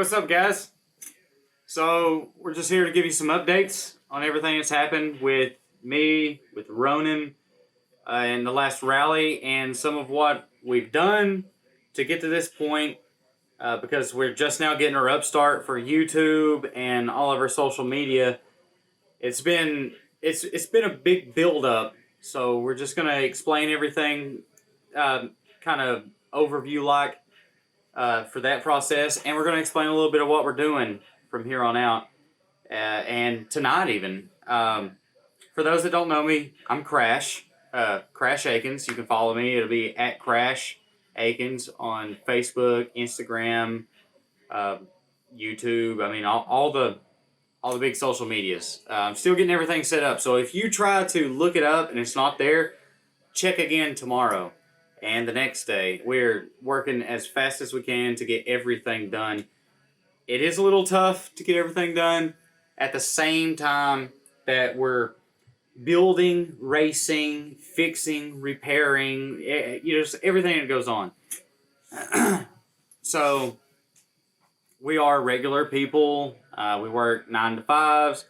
what's up, guys? So, we're just here to give you some updates on everything that's happened with me, with Ronan, in the last rally, and some of what we've done to get to this point, because we're just now getting our upstart for YouTube and all of our social media. It's been a big build up, so we're just gonna explain everything, kind of overview like. For that process, and we're going to explain a little bit of what we're doing from here on out, and tonight even. For those that don't know me, I'm Crash, Crash Akins. You can follow me. It'll be at Crash Akins on Facebook, Instagram, YouTube. I mean, all the big social medias. I'm still getting everything set up, so if you try to look it up and it's not there, check again tomorrow. And the next day, we're working as fast as we can to get everything done. It is a little tough to get everything done at the same time that we're building, racing, fixing, repairing, just everything that goes on. So, we are regular people. We work 9 to 5s.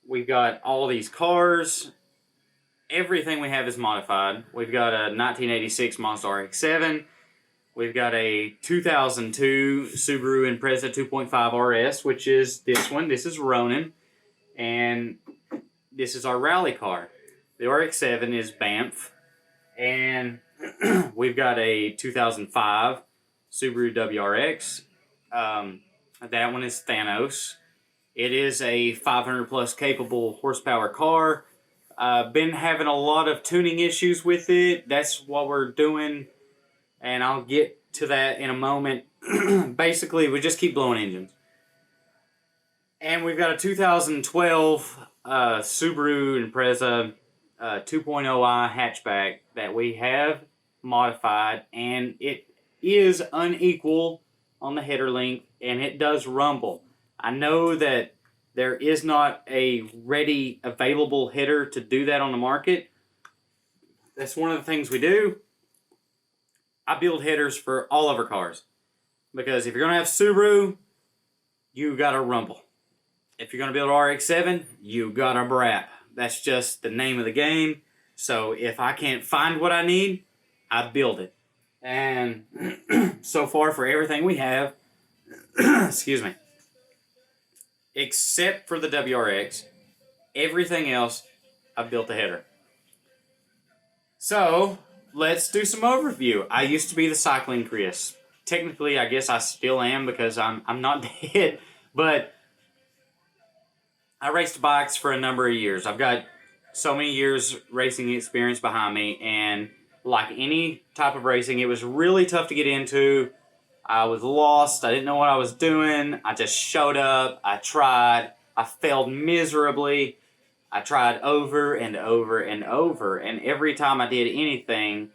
We've got all these cars. Everything we have is modified. We've got a 1986 Mazda RX-7. We've got a 2002 Subaru Impreza 2.5 RS, which is this one. This is Ronan. And this is our rally car. The RX-7 is Banff. And we've got a 2005 Subaru WRX. That one is Thanos. It is a 500 plus capable horsepower car. Been having a lot of tuning issues with it. That's what we're doing, and I'll get to that in a moment. Basically, we just keep blowing engines. And we've got a 2012 Subaru Impreza 2.0i hatchback that we have modified, and it is unequal on the header length, and it does rumble. I know that there is not a ready, available header to do that on the market. That's one of the things we do. I build headers for all of our cars. Because if you're going to have Subaru, you got to rumble. If you're going to build an RX-7, you got to brap. That's just the name of the game. So if I can't find what I need, I build it. And so far for everything we have, excuse me, except for the WRX, everything else, I've built a header. So, let's do some overview. I used to be the cycling Chris. Technically, I guess I still am because I'm not dead, but I raced bikes for a number of years. I've got so many years racing experience behind me, and like any type of racing, it was really tough to get into. I was lost. I didn't know what I was doing. I just showed up. I tried. I failed miserably. I tried over and over and over. And every time I did anything,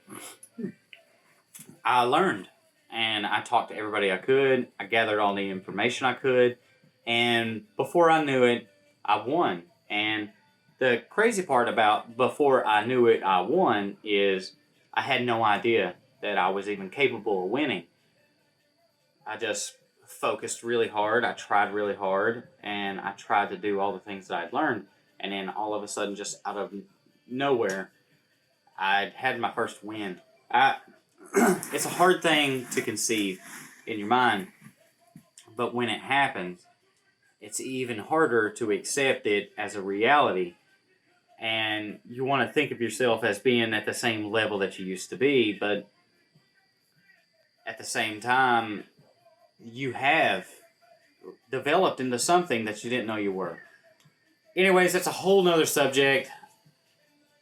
I learned. And I talked to everybody I could. I gathered all the information I could. And before I knew it, I won. And the crazy part about before I knew it, I won is I had no idea that I was even capable of winning. I just focused really hard, I tried really hard, and I tried to do all the things that I'd learned. And then all of a sudden, just out of nowhere, I'd had my first win. It's a hard thing to conceive in your mind, but when it happens, it's even harder to accept it as a reality. And you want to think of yourself as being at the same level that you used to be, but at the same time, you have developed into something that you didn't know you were. Anyways, that's a whole nother subject.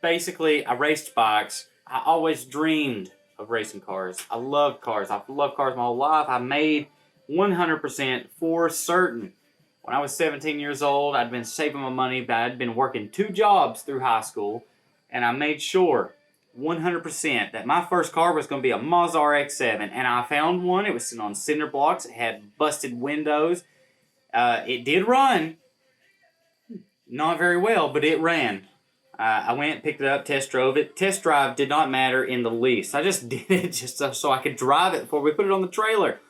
Basically, I raced bikes. I always dreamed of racing cars. I loved cars. I've loved cars my whole life. I made 100% for certain. When I was 17 years old, I'd been saving my money, but I'd been working 2 jobs through high school, and I made sure 100% that my first car was going to be a Mazda RX-7, and I found one. It was sitting on cinder blocks. It had busted windows. It did run. Not very well, but it ran. I went, picked it up, test drove it. Test drive did not matter in the least. I just did it just so I could drive it before we put it on the trailer.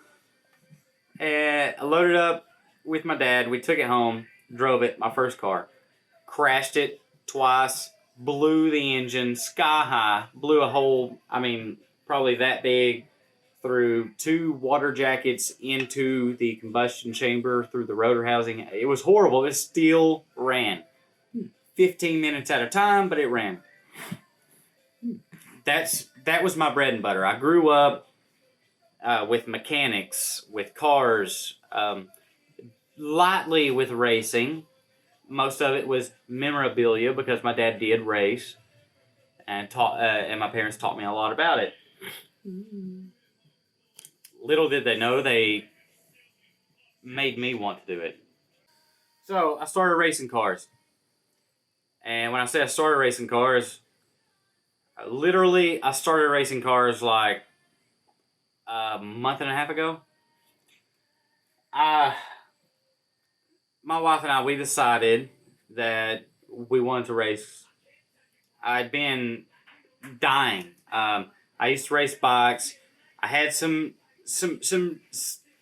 And I loaded up with my dad. We took it home, drove it, my first car. Crashed it twice, blew the engine sky high, blew a hole, probably that big, through 2 water jackets into the combustion chamber through the rotor housing. It was horrible. It still ran. 15 minutes at a time, but it ran. That was my bread and butter. I grew up with mechanics, with cars, lightly with racing. Most of it was memorabilia because my dad did race, and my parents taught me a lot about it. Mm. Little did they know they made me want to do it. So I started racing cars, and when I say I started racing cars, I started racing cars like a month and a half ago. My wife and I, we decided that we wanted to race. I'd been dying. I used to race bikes. I had some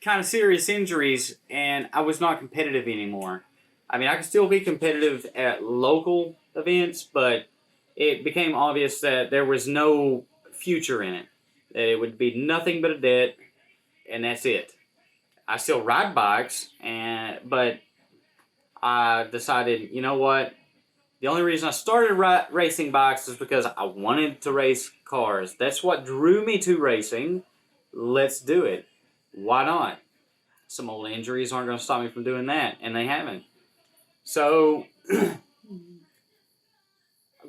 kind of serious injuries, and I was not competitive anymore. I could still be competitive at local events, but it became obvious that there was no future in it. That it would be nothing but a debt, and that's it. I still ride bikes, but I decided, you know what? The only reason I started racing bikes is because I wanted to race cars. That's what drew me to racing. Let's do it. Why not? Some old injuries aren't going to stop me from doing that, and they haven't. So,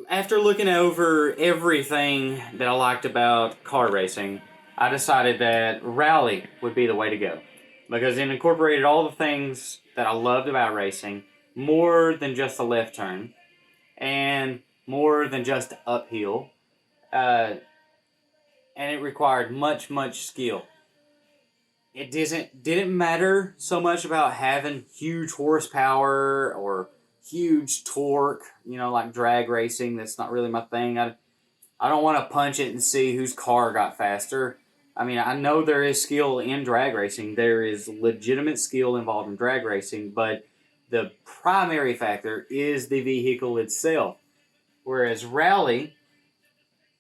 after looking over everything that I liked about car racing, I decided that rally would be the way to go. Because it incorporated all the things that I loved about racing, more than just a left turn, and more than just uphill, and it required much skill. It didn't matter so much about having huge horsepower or huge torque, like drag racing. That's not really my thing. I don't want to punch it and see whose car got faster. I know there is skill in drag racing. There is legitimate skill involved in drag racing, but the primary factor is the vehicle itself. Whereas rally,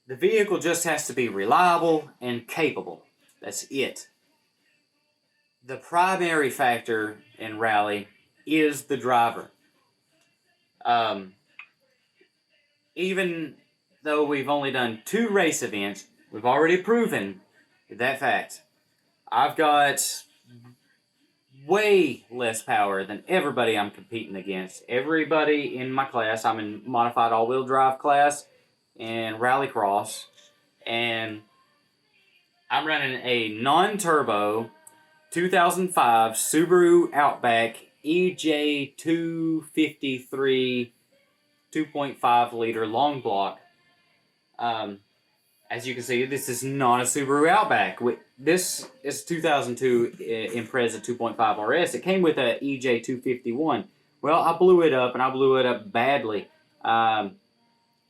the vehicle just has to be reliable and capable. That's it. The primary factor in rally is the driver. Even though we've only done 2 race events, we've already proven that fact. I've got way less power than everybody I'm competing against. Everybody in my class, I'm in modified all-wheel drive class and rallycross, and I'm running a non-turbo 2005 Subaru Outback EJ253 2.5 liter long block. As you can see, this is not a Subaru Outback. This is 2002 Impreza 2.5 RS. It came with a EJ251. Well, I blew it up, and I blew it up badly. I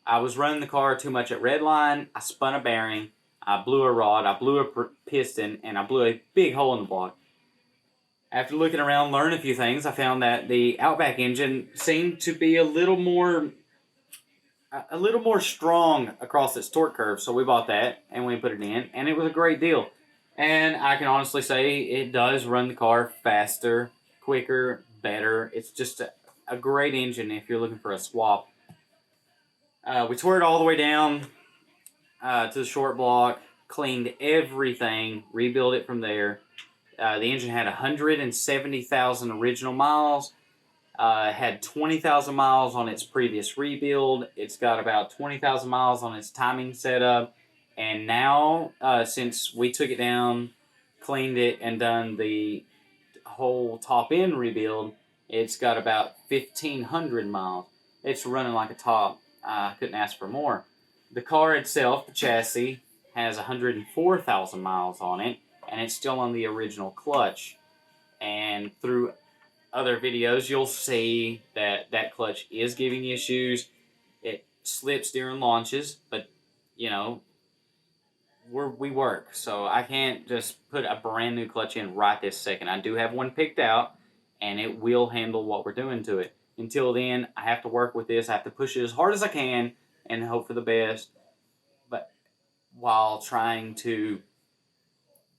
was running the car too much at redline. I spun a bearing. I blew a rod. I blew a piston, and I blew a big hole in the block. After looking around, learning a few things, I found that the Outback engine seemed to be a little more strong across its torque curve, so we bought that and we put it in, and it was a great deal. And I can honestly say it does run the car faster, quicker, better. It's just a great engine if you're looking for a swap. We tore it all the way down to the short block, cleaned everything, rebuilt it from there. The engine had 170,000 original miles. Had 20,000 miles on its previous rebuild. It's got about 20,000 miles on its timing setup. And now, since we took it down, cleaned it, and done the whole top-end rebuild, it's got about 1,500 miles. It's running like a top. I couldn't ask for more. The car itself, the chassis, has 104,000 miles on it, and it's still on the original clutch. And through other videos, you'll see that clutch is giving issues. It slips during launches, but, we work, so I can't just put a brand new clutch in right this second. I do have one picked out, and it will handle what we're doing to it. Until then, I have to work with this. I have to push it as hard as I can and hope for the best, but while trying to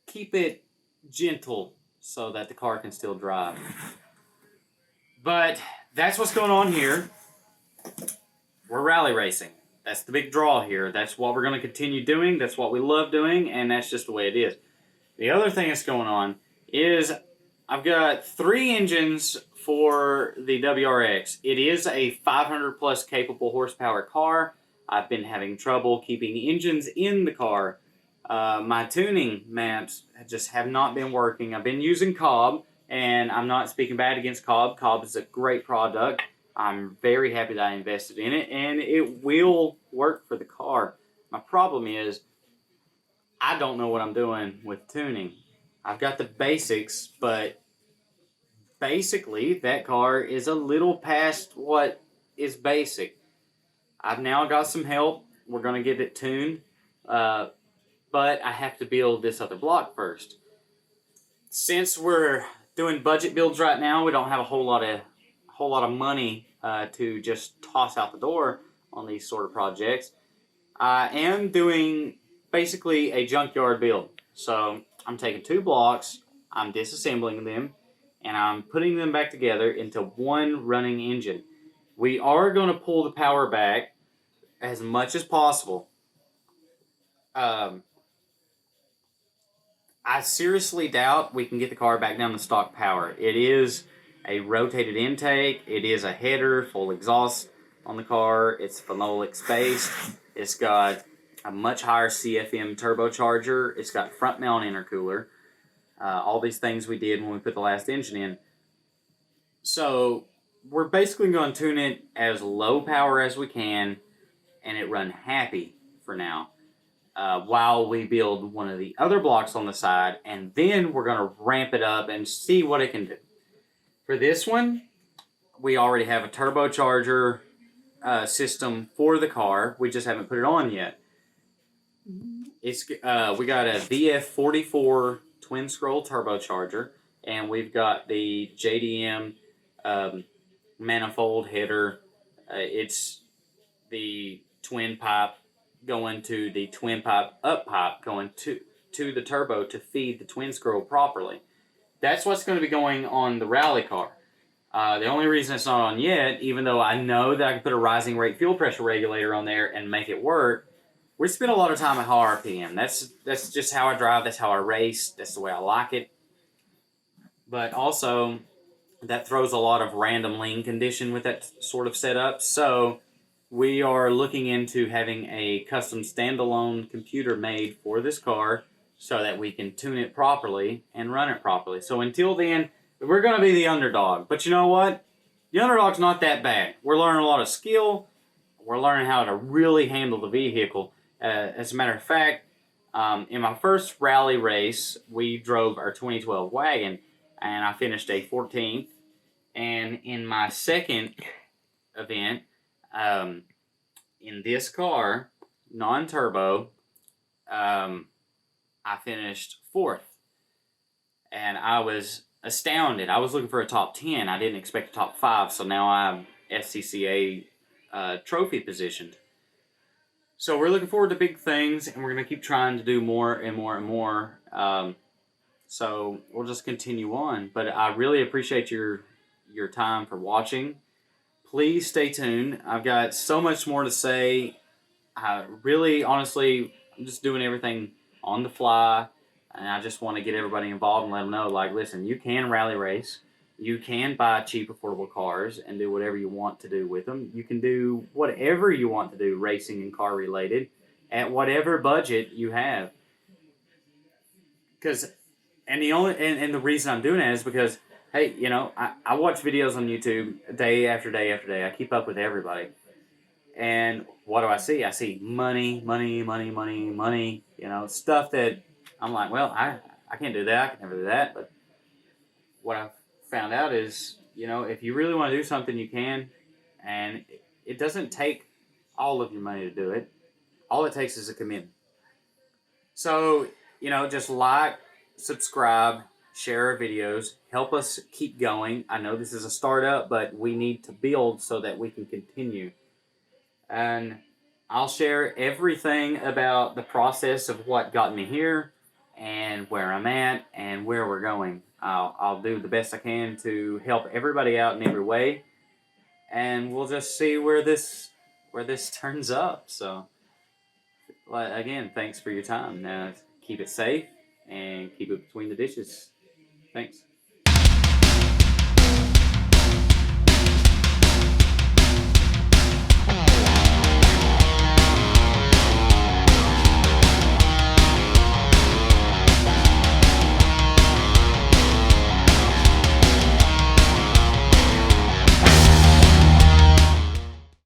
keep it gentle so that the car can still drive. But that's what's going on here. We're rally racing. That's the big draw here. That's what we're going to continue doing. That's what we love doing, and that's just the way it is. The other thing that's going on is I've got 3 engines for the WRX. It is a 500 plus capable horsepower car. I've been having trouble keeping engines in the car. My tuning maps just have not been working. I've been using Cobb, and I'm not speaking bad against Cobb. Cobb is a great product. I'm very happy that I invested in it, and it will work for the car. My problem is I don't know what I'm doing with tuning. I've got the basics, but basically that car is a little past what is basic. I've now got some help. We're going to get it tuned, but I have to build this other block first. Since we're doing budget builds right now, we don't have a whole lot of money to just toss out the door on these sort of projects. I am doing basically a junkyard build. So I'm taking 2 blocks, I'm disassembling them, and I'm putting them back together into one running engine. We are going to pull the power back as much as possible. I seriously doubt we can get the car back down to stock power. It is a rotated intake. It is a header, full exhaust on the car. It's phenolic based. It's got a much higher CFM turbocharger. It's got front mount intercooler. All these things we did when we put the last engine in. So we're basically going to tune it as low power as we can and it run happy for now. While we build one of the other blocks on the side, and then we're going to ramp it up and see what it can do. For this one, we already have a turbocharger system for the car. We just haven't put it on yet. We got a VF44 twin scroll turbocharger, and we've got the JDM manifold header. It's the twin pipe going to the twin pipe up pipe going to the turbo to feed the twin scroll properly. That's what's going to be going on the rally car. The only reason it's not on yet, even though I know that I can put a rising rate fuel pressure regulator on there and make it work, we spend a lot of time at high RPM. That's just how I drive. That's how I race. That's the way I like it. But also, that throws a lot of random lean condition with that sort of setup. So we are looking into having a custom standalone computer made for this car so that we can tune it properly and run it properly. So until then, we're going to be the underdog. But you know what? The underdog's not that bad. We're learning a lot of skill. We're learning how to really handle the vehicle. As a matter of fact, in my first rally race, we drove our 2012 wagon, and I finished a 14th. And in my second event, in this car, non-turbo, I finished 4th. And I was astounded. I was looking for a top 10. I didn't expect a top 5, so now I'm SCCA trophy positioned. So we're looking forward to big things, and we're going to keep trying to do more and more and more. So we'll just continue on. But I really appreciate your time for watching. Please stay tuned. I've got so much more to say. I really, honestly, I'm just doing everything on the fly, and I just want to get everybody involved and let them know, like, listen, you can rally race. You can buy cheap, affordable cars and do whatever you want to do with them. You can do whatever you want to do, racing and car related, at whatever budget you have. And the reason I'm doing that is because, hey, you know, I watch videos on YouTube day after day after day. I keep up with everybody. And what do I see? I see money, money, money, money, money, you know, stuff that I'm like, well, I can't do that. I can never do that. But what I've found out is, you know, if you really want to do something, you can. And it doesn't take all of your money to do it. All it takes is a commitment. So, just like, subscribe, share our videos, help us keep going. I know this is a startup, but we need to build so that we can continue. And I'll share everything about the process of what got me here and where I'm at and where we're going. I'll do the best I can to help everybody out in every way, and we'll just see where this turns up. So, again, thanks for your time. Now, keep it safe and keep it between the dishes. Thanks.